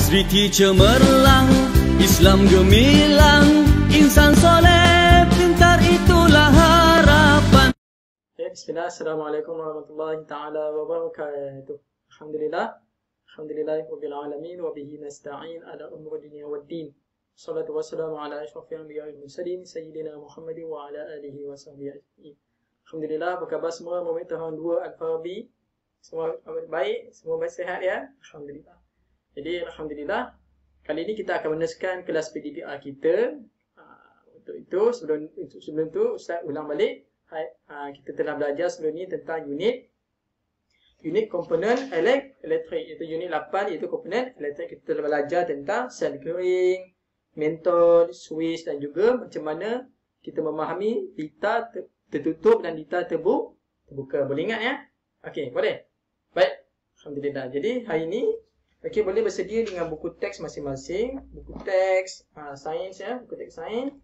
Azwiti cemerlang, Islam gemilang, insan soleh pintar itulah harapan. Bismillah, Assalamualaikum warahmatullahi ta'ala wabarakatuh. Alhamdulillah, Rabbil alamin, wa bihi nasta'in ala umuri dunya waddin. Salatu wassalamu ala asyrafil anbiya'i wal mursalin, sayyidina Muhammadin wa ala alihi wa sahbihi ajma'in. Alhamdulillah, apa khabar semua murid tahun 2 Al-Farabi? Semua baik, semua baik sihat ya? Alhamdulillah. Jadi Alhamdulillah, kali ini kita akan meneruskan kelas PDPR kita. Untuk itu, sebelum itu Ustaz ulang balik. Kita telah belajar sebelum ini tentang unit komponen elektrik, iaitu unit 8, iaitu komponen elektrik. Kita telah belajar tentang sel kering, mentol, switch dan juga macam mana kita memahami dita tertutup dan dita terbuka. Boleh ingat ya? Okey, boleh? Baik. Alhamdulillah. Jadi hari ini boleh bersedia dengan buku teks masing-masing. Buku teks sains ya, buku teks sains.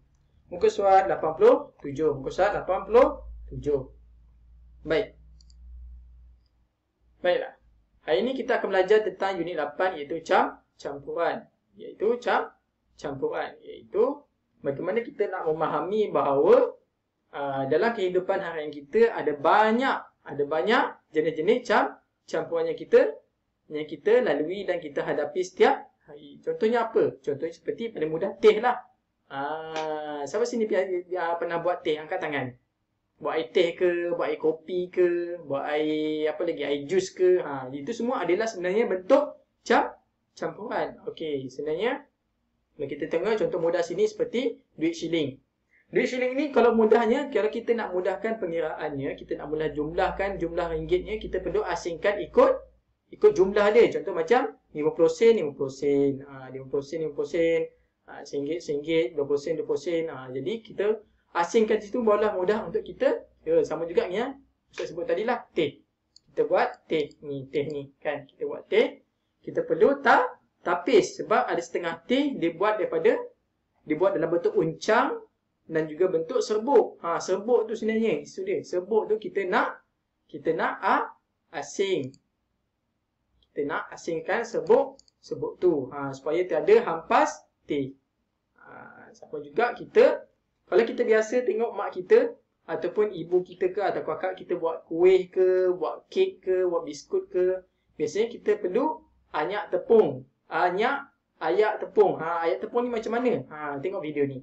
Muka surat 87. Muka surat 87. Baik. Baiklah. Hari ini kita akan belajar tentang unit 8, iaitu campuran. Iaitu bagaimana kita nak memahami bahawa dalam kehidupan harian kita ada banyak jenis-jenis campuran yang kita lalui dan kita hadapi setiap hari. Contohnya apa? Contohnya seperti paling mudah teh lah. Siapa sini pernah buat teh? Angkat tangan. Buat air teh ke, buat air kopi ke, buat air apa lagi, air jus ke. Itu semua adalah sebenarnya bentuk campuran. Okey, sebenarnya kalau kita tengok contoh mudah sini seperti duit shilling. Duit shilling ni kalau mudahnya, kalau kita nak mudahkan pengiraannya, kita nak mula jumlahkan jumlah ringgitnya, kita perlu asingkan ikut jumlah dia. Contoh macam 50 sen, 50 sen, 50 sen, 50 sen, RM1, 20 sen. Jadi kita asingkan situ barulah mudah untuk kita. Sama juga ni ya. Ustaz sebut tadilah teh. Kita buat teh ni, kan. Kita buat teh. Kita perlu tapis sebab ada setengah teh dibuat dalam bentuk uncang dan juga bentuk serbuk. Serbuk tu sebenarnya isu dia. Serbuk tu kita nak asing. Kita nak asingkan serbuk tu supaya tiada hampas teh. Sama juga kita, kalau kita biasa tengok mak kita ataupun ibu kita ke atau kakak kita buat kuih ke, buat kek ke, buat biskut ke, biasanya kita perlu ayak tepung. Ayak tepung. Ayak tepung ni macam mana? Tengok video ni.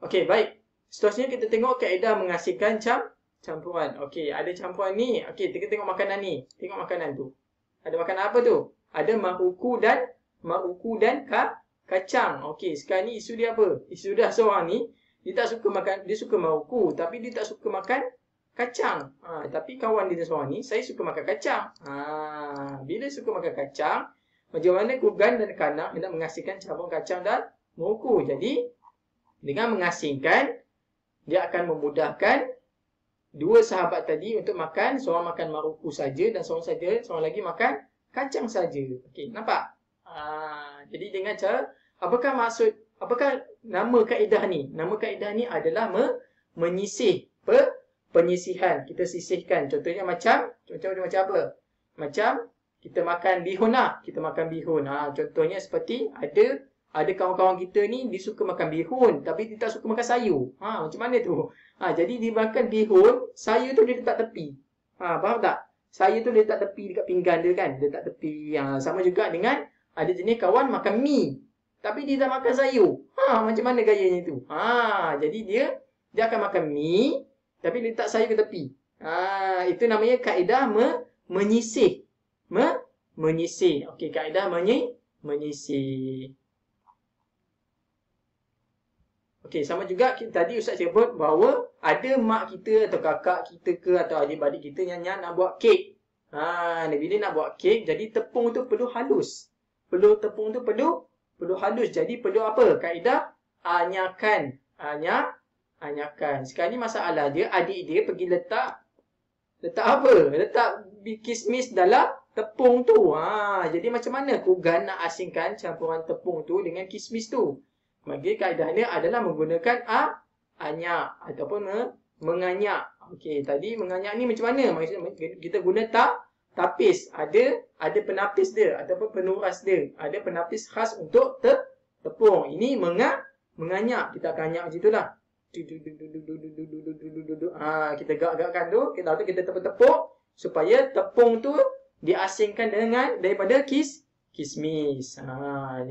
Okey, baik. Seterusnya kita tengok kaedah mengasingkan campuran. Okey, ada campuran ni. Okey, kita tengok makanan ni. Tengok makanan tu. Ada makanan apa tu? Ada mak uku dan kacang. Okey, sekarang ni isu dia apa? Isu dia seorang ni, dia suka mak uku, tapi dia tak suka makan kacang. Tapi kawan dia seorang ni, saya suka makan kacang. Bila suka makan kacang, macam mana Kugan dan Kanak hendak mengasingkan campuran kacang dan uku. Jadi dengan mengasingkan, dia akan memudahkan dua sahabat tadi untuk makan. Seorang makan maruku saja dan seorang lagi makan kacang saja. Okey, nampak? Jadi dengan cara, apakah nama kaedah ni? Nama kaedah ni adalah menyisih, penyisihan. Kita sisihkan. Contohnya macam apa? Macam kita makan bihun lah. Kita makan bihun. Contohnya seperti ada kawan-kawan kita ni, dia suka makan bihun tapi dia tak suka makan sayur. Macam mana tu? Jadi dia makan bihun, sayur tu dia letak tepi. Faham tak? Sayur tu dia letak tepi dekat pinggan dia kan. Dia letak tepi. Sama juga dengan ada jenis kawan makan mi tapi dia tak makan sayur. Macam mana gayanya tu? Jadi dia akan makan mi tapi dia letak sayur ke tepi. Itu namanya kaedah menyisih. Menyisih. Okey, kaedah menyisih. Okey, sama juga tadi Ustaz sebut bahawa ada mak kita atau kakak kita ke atau adik-adik kita yang nak buat kek. Bila nak buat kek, jadi tepung tu perlu halus. Tepung tu perlu halus. Jadi perlu apa? Kaedah anyakan. Anyakan. Sekarang ni masalah dia, adik dia pergi letak apa? Letak kismis dalam tepung tu. Jadi macam mana Kugan nak asingkan campuran tepung tu dengan kismis tu? Maka kaedahnya adalah menggunakan anyak ataupun menganyak. Okey, tadi menganyak ni macam mana? Maksudnya kita guna tapis. Ada penapis dia ataupun penuras dia. Ada penapis khas untuk tepung. Ini menganyak. Kita akan anyak macam itulah. Kita gerak-gerakkan tu. Kita tepuk-tepuk supaya tepung tu diasingkan daripada kismis.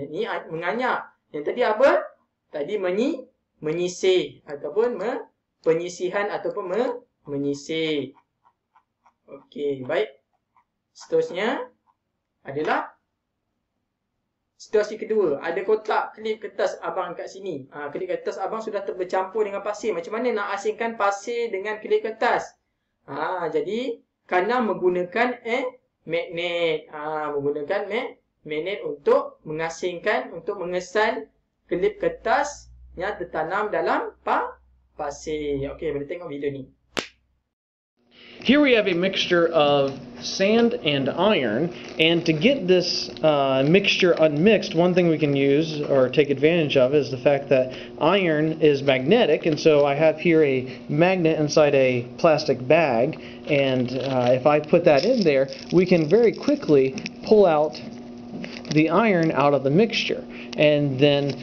Ini menganyak. Yang tadi apa? Tadi menyisih ataupun penyisihan ataupun menyisih. Okey, baik. Seterusnya adalah situasi kedua. Ada kotak klip kertas abang kat sini. Klip kertas abang sudah bercampur dengan pasir. Macam mana nak asingkan pasir dengan klip kertas? Jadi kerana menggunakan magnet. Menggunakan magnet untuk mengasingkan, untuk mengesan klip kertas yang tertanam dalam pasir. Okey, boleh tengok video ni. Here we have a mixture of sand and iron, and to get this mixture unmixed, one thing we can use or take advantage of is the fact that iron is magnetic, and so I have here a magnet inside a plastic bag, and if I put that in there, we can very quickly pull out the iron out of the mixture, and then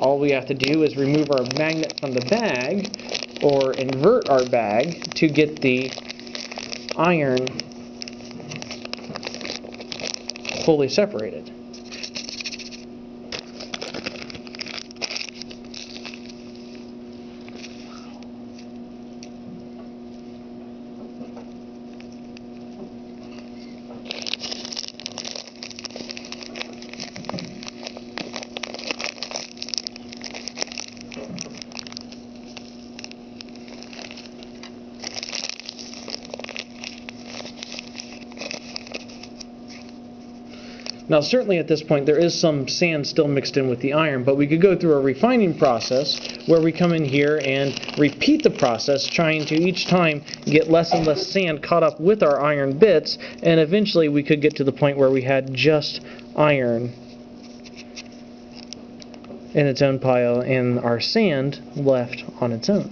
all we have to do is remove our magnet from the bag or invert our bag to get the iron fully separated. Now certainly at this point there is some sand still mixed in with the iron, but we could go through a refining process where we come in here and repeat the process, trying to each time get less and less sand caught up with our iron bits, and eventually we could get to the point where we had just iron in its own pile and our sand left on its own.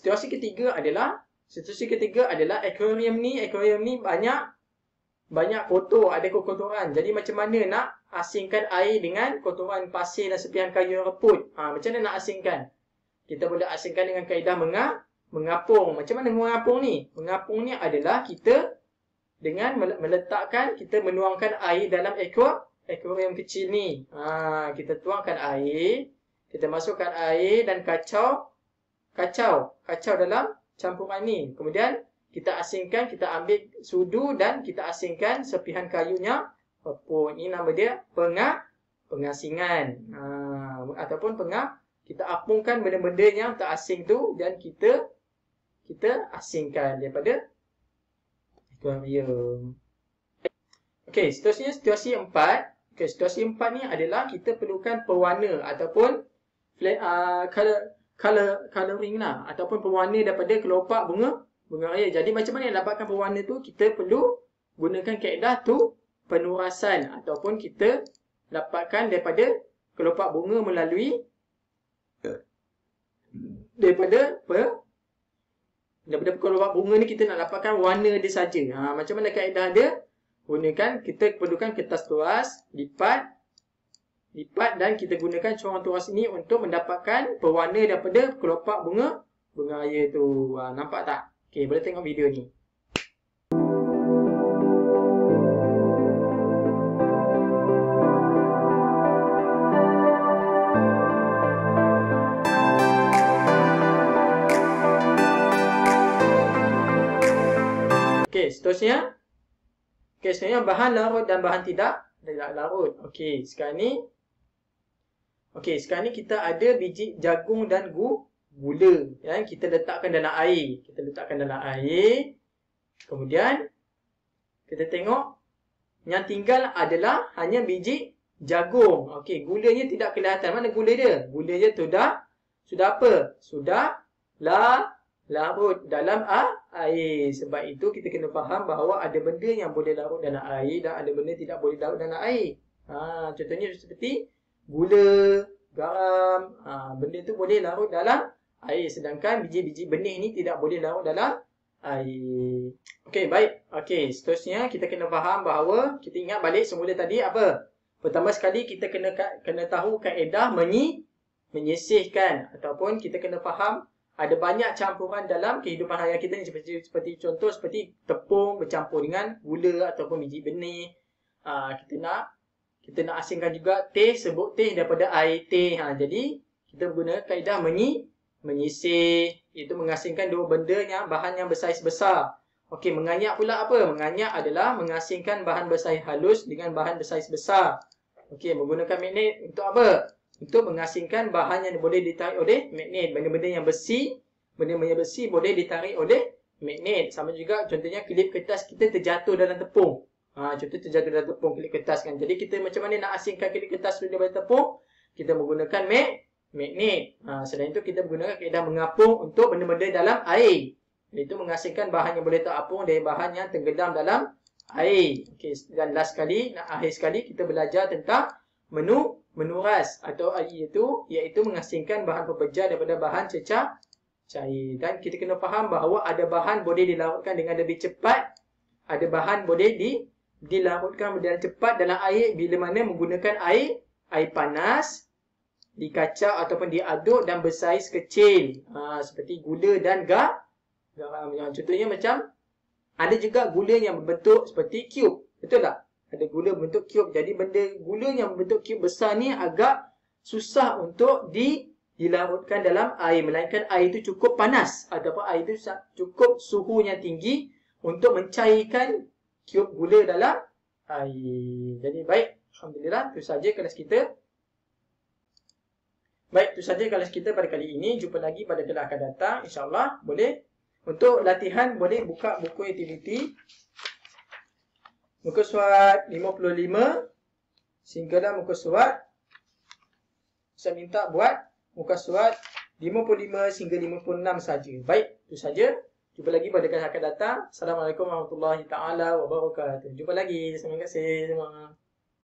Situasi ketiga adalah akuarium ni banyak kotor, ada kotoran. Jadi macam mana nak asingkan air dengan kotoran pasir dan serpihan kayu yang reput? Macam mana nak asingkan? Kita boleh asingkan dengan kaedah mengapung. Macam mana mengapung ni? Mengapung ni adalah kita dengan meletakkan, kita menuangkan air dalam akuarium kecil ni. Kita tuangkan air, kita masukkan air dan kacau dalam campuran ni. Kemudian kita asingkan, kita ambil sudu dan kita asingkan serpihan kayunya reput. Ini nama dia pengasingan. Ataupun kita apungkan benda-benda yang terasing tu dan kita asingkan daripada akuarium. Okey, seterusnya situasi 4. Okey, situasi 4 ni adalah kita perlukan pewarna ataupun coloring lah, ataupun pewarna daripada kelopak bunga air. Jadi macam mana nak dapatkan pewarna tu? Kita perlu gunakan kaedah tu penurasan, ataupun kita dapatkan daripada kelopak bunga melalui daripada kelopak bunga ni kita nak dapatkan warna dia saja. Macam mana kaedah dia? Kita perlukan kertas tuas, lipat dan kita gunakan corong tuas ini untuk mendapatkan pewarna daripada kelopak bunga air tu. Nampak tak? Okey, boleh tengok video ni. seterusnya. Okey, seterusnya bahan larut dan bahan tidak larut. Okey, sekarang ni kita ada biji jagung dan gula yang kita letakkan dalam air. Kemudian kita tengok yang tinggal adalah hanya biji jagung. Okey, gulanya tidak kelihatan. Mana gula dia? Gula dia sudah apa? Sudah larut dalam air. Sebab itu kita kena faham bahawa ada benda yang boleh larut dalam air dan ada benda tidak boleh larut dalam air. Contohnya seperti gula, garam, benda tu boleh larut dalam air, sedangkan biji-biji benih ni tidak boleh larut dalam air. Okey, baik. Okey, seterusnya kita kena faham bahawa kita ingat balik semula tadi apa? Pertama sekali kita kena tahu kaedah menyisihkan, ataupun kita kena faham ada banyak campuran dalam kehidupan harian kita ni, seperti contoh seperti tepung bercampur dengan gula ataupun biji benih. Kita nak asingkan juga teh, sebut teh daripada air teh. Jadi kita guna kaedah menyisih, iaitu mengasingkan dua benda yang bahan yang bersaiz besar. Okey, menganyak pula apa? Menganyak adalah mengasingkan bahan bersaiz halus dengan bahan bersaiz besar. Okey, menggunakan magnet untuk apa? Untuk mengasingkan bahan yang boleh ditarik oleh magnet. Benda-benda yang besi, boleh ditarik oleh magnet. Sama juga contohnya klip kertas kita terjatuh dalam tepung. Contoh terjatuh dalam tepung klip kertas kan. Jadi kita macam mana nak asingkan klip kertas daripada tepung? Kita menggunakan magnet. Selain itu kita menggunakan kaedah mengapung untuk benda-benda dalam air. Iaitu mengasingkan bahan yang boleh terapung dari bahan yang tenggelam dalam air. Okey, dan akhir sekali kita belajar tentang menuras atau iaitu mengasingkan bahan pepeja daripada bahan cecah cair. Dan kita kena faham bahawa ada bahan boleh dilarutkan dengan lebih cepat, ada bahan boleh dilarutkan dengan cepat dalam air bila mana menggunakan air panas, dikacau ataupun diaduk dan bersaiz kecil. Seperti gula dan garam. Contohnya macam ada juga gula yang berbentuk seperti cube. Betul tak? Ada gula berbentuk cube. Jadi benda gula yang berbentuk cube besar ni agak susah untuk dilarutkan dalam air, melainkan air itu cukup panas ataupun air itu cukup suhunya tinggi untuk mencairkan cube gula dalam air. Jadi baik, alhamdulillah, itu saja kelas kita. Baik, itu saja kelas kita pada kali ini. Jumpa lagi pada kelas akan datang, insya-Allah. Boleh untuk latihan boleh buka buku aktiviti muka surat 55 sehinggalah muka surat, saya minta buat muka surat 55 hingga 56 saja. Baik, itu saja. Jumpa lagi pada kelas akan datang. Assalamualaikum warahmatullahi taala wabarakatuh. Jumpa lagi. Terima kasih semua.